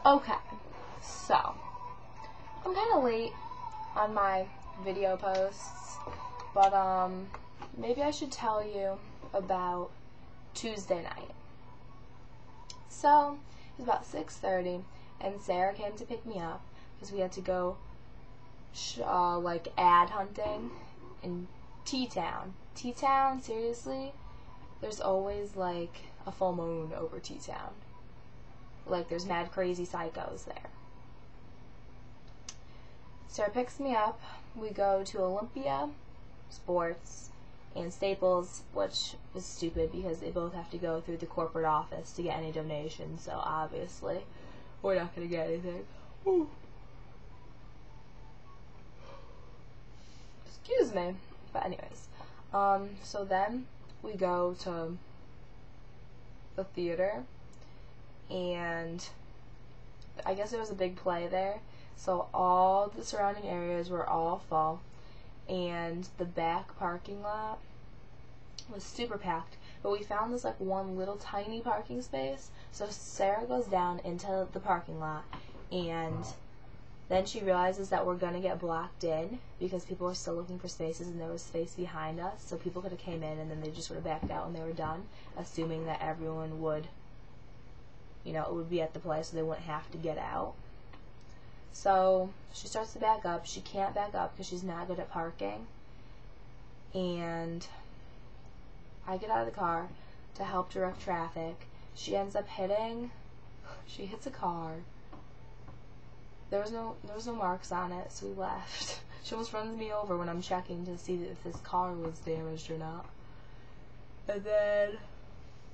Okay, so I'm kind of late on my video posts, but maybe I should tell you about Tuesday night. So it was about 6:30, and Sarah came to pick me up because we had to go like ad hunting in T-Town. T-Town, seriously, there's always like a full moon over T-Town. Like, there's mad crazy psychos there. Sarah picks me up. We go to Olympia Sports and Staples, which is stupid because they both have to go through the corporate office to get any donations, so obviously we're not going to get anything. Ooh. Excuse me. But anyways, so then we go to the theater, and I guess there was a big play there, so all the surrounding areas were all full, and the back parking lot was super packed, but we found this like one little tiny parking space, so Sarah goes down into the parking lot, and then she realizes that we're going to get blocked in because people are still looking for spaces, and there was space behind us, so people could have came in and then they just would have backed out when they were done, assuming that everyone would, it would be at the place so they wouldn't have to get out. So she starts to back up. She can't back up because she's not good at parking. And I get out of the car to help direct traffic. She ends up she hits a car. There was no marks on it, so we left. She almost runs me over when I'm checking to see if this car was damaged or not. And then,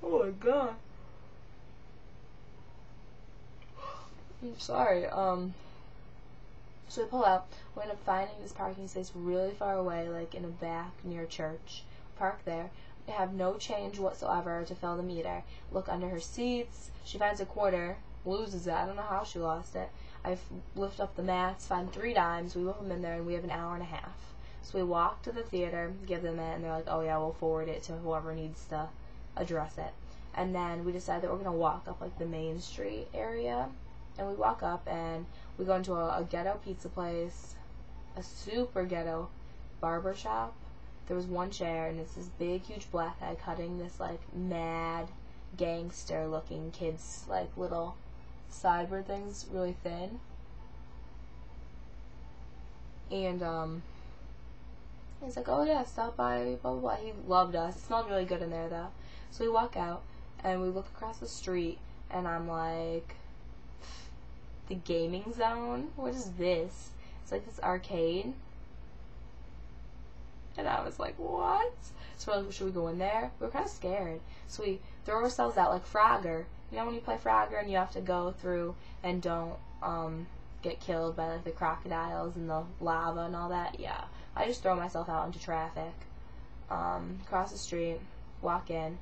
oh my god. I'm sorry, so we pull out. We end up finding this parking space really far away, like in a back near church. Park there. We have no change whatsoever to fill the meter. Look under her seats. She finds a quarter, loses it. I don't know how she lost it. I lift up the mats, find 3 dimes. We whip them in there, and we have an hour and a half. So we walk to the theater, give them it, and they're like, oh yeah, we'll forward it to whoever needs to address it. And then we decide that we're going to walk up like the Main Street area. And we walk up, and we go into a ghetto pizza place, a super ghetto barber shop. There was one chair, and it's this big, huge black guy cutting this, like, mad, gangster-looking kid's, like, little sideburn things, really thin. And, he's like, oh, yeah, stop by, blah, blah, blah. He loved us. It smelled really good in there, though. So we walk out, and we look across the street, and I'm like, the gaming zone? What is this? It's like this arcade. And I was like, what? So we're like, should we go in there? We were kind of scared. So we throw ourselves out like Frogger. You know when you play Frogger and you have to go through and don't get killed by like the crocodiles and the lava and all that? Yeah. I just throw myself out into traffic. Cross the street, walk in.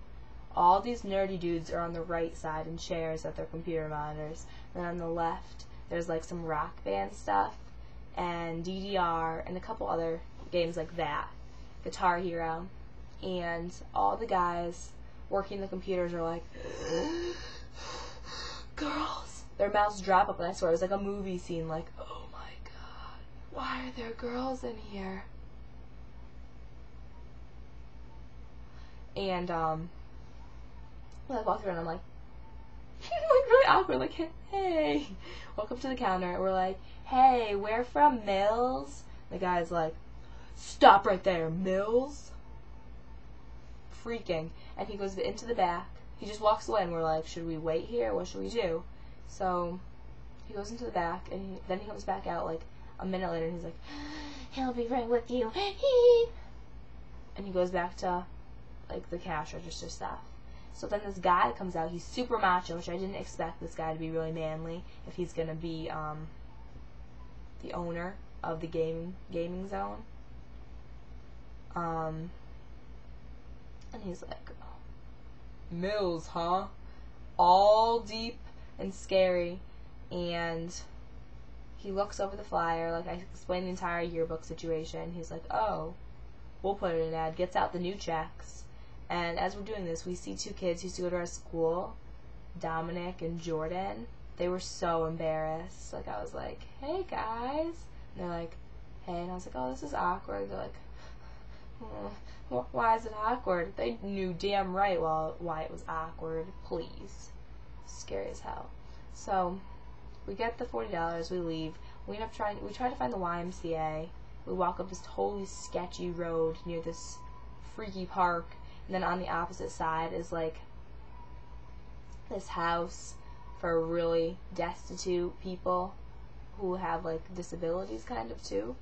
All these nerdy dudes are on the right side in chairs at their computer monitors. And on the left, there's like some Rock Band stuff and DDR and a couple other games like that. Guitar Hero. And all the guys working the computers are like, girls. Their mouths drop up, and I swear it was like a movie scene, like, oh my god, why are there girls in here? And, I walk through and I'm like, like really awkward, like, hey, welcome to the counter. We're like, hey, we're from Mills. The guy's like, stop right there, Mills? Freaking. And he goes into the back. He just walks away, and we're like, should we wait here? What should we do? So he goes into the back, and then he comes back out like a minute later, and he's like, he'll be right with you. And he goes back to like the cash register stuff. So then this guy comes out. He's super macho, which I didn't expect this guy to be really manly if he's going to be the owner of the gaming zone. And he's like, Mills, huh? All deep and scary. And he looks over the flyer. Like, I explained the entire yearbook situation. He's like, oh, we'll put it in an ad. Gets out the new checks. And as we're doing this, we see 2 kids who used to go to our school, Dominic and Jordan. they were so embarrassed. Like, I was like, hey guys, and they're like, hey, and I was like, oh, this is awkward. They're like, why is it awkward? They knew damn right why it was awkward. Please. Scary as hell. So we get the $40, we leave. We try to find the YMCA. We walk up this totally sketchy road near this freaky park, and then on the opposite side is like this house for really destitute people who have like disabilities kind of too.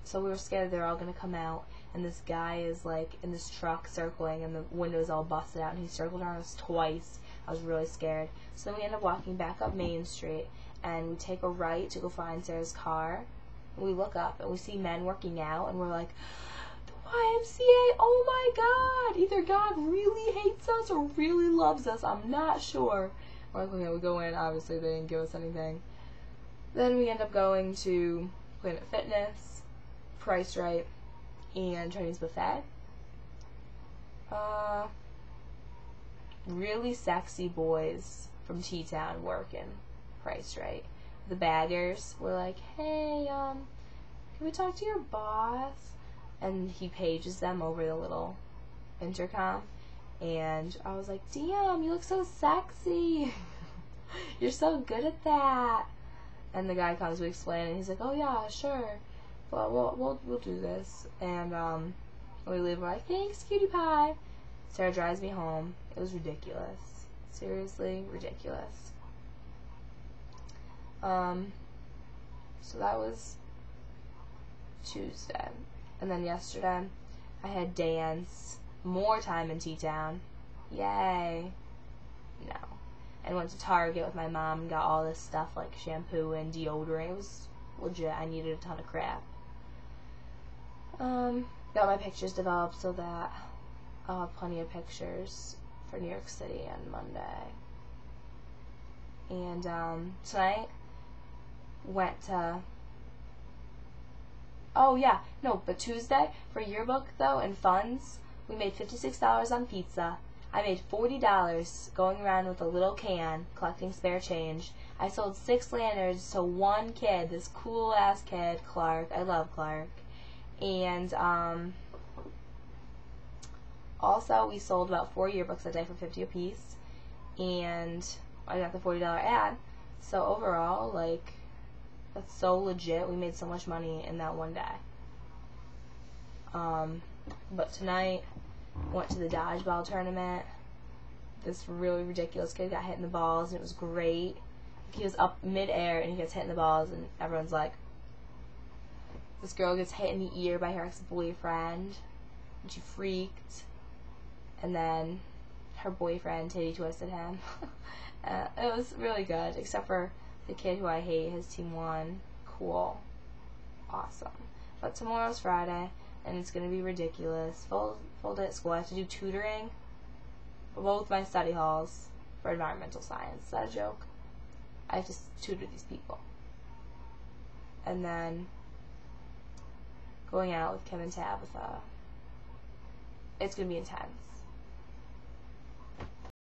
So we were scared they're all gonna come out, and this guy is like in this truck circling, and the window's all busted out, and he circled around us twice. I was really scared. So then we end up walking back up Main Street, and we take a right to go find Sarah's car. And we look up, and we see men working out, and we're like, the YMCA, oh my God! Either God really hates us or really loves us. I'm not sure. We're like, okay, we go in. Obviously, they didn't give us anything. Then we end up going to Planet Fitness, Price Right, and Chinese Buffet. Really sexy boys from T-Town working Price Right. The baggers were like, hey, can we talk to your boss? And he pages them over the little intercom. And I was like, damn, you look so sexy. You're so good at that. And the guy comes to explain, and he's like, oh yeah, sure. Well, we'll do this. And we leave, we're like, thanks, cutie pie. Sarah drives me home. It was ridiculous. Seriously, ridiculous. So that was Tuesday. And then yesterday, I had dance. More time in T-Town. Yay. No. And went to Target with my mom and got all this stuff like shampoo and deodorant. It was legit. I needed a ton of crap. Got my pictures developed so that I'll have plenty of pictures for New York City on Monday. And tonight went to but Tuesday for yearbook though and funds, we made $56 on pizza. I made $40 going around with a little can collecting spare change. I sold 6 lanterns to one kid, this cool ass kid, Clark. I love Clark. And also we sold about 4 yearbooks that day for $50 a piece, and I got the $40 ad. So overall, like, that's so legit. We made so much money in that one day. But tonight, went to the dodgeball tournament. This really ridiculous kid got hit in the balls, and it was great. He was up mid-air, and he gets hit in the balls, and everyone's like, this girl gets hit in the ear by her ex-boyfriend, and she freaked, and then her boyfriend titty twisted him. It was really good, except for the kid who I hate. His team won. Cool. Awesome. But tomorrow's Friday, and it's going to be ridiculous. Full day at school. I have to do tutoring for both my study halls for environmental science. Is that a joke? I have to tutor these people. And then going out with Kim and Tabitha. It's going to be intense.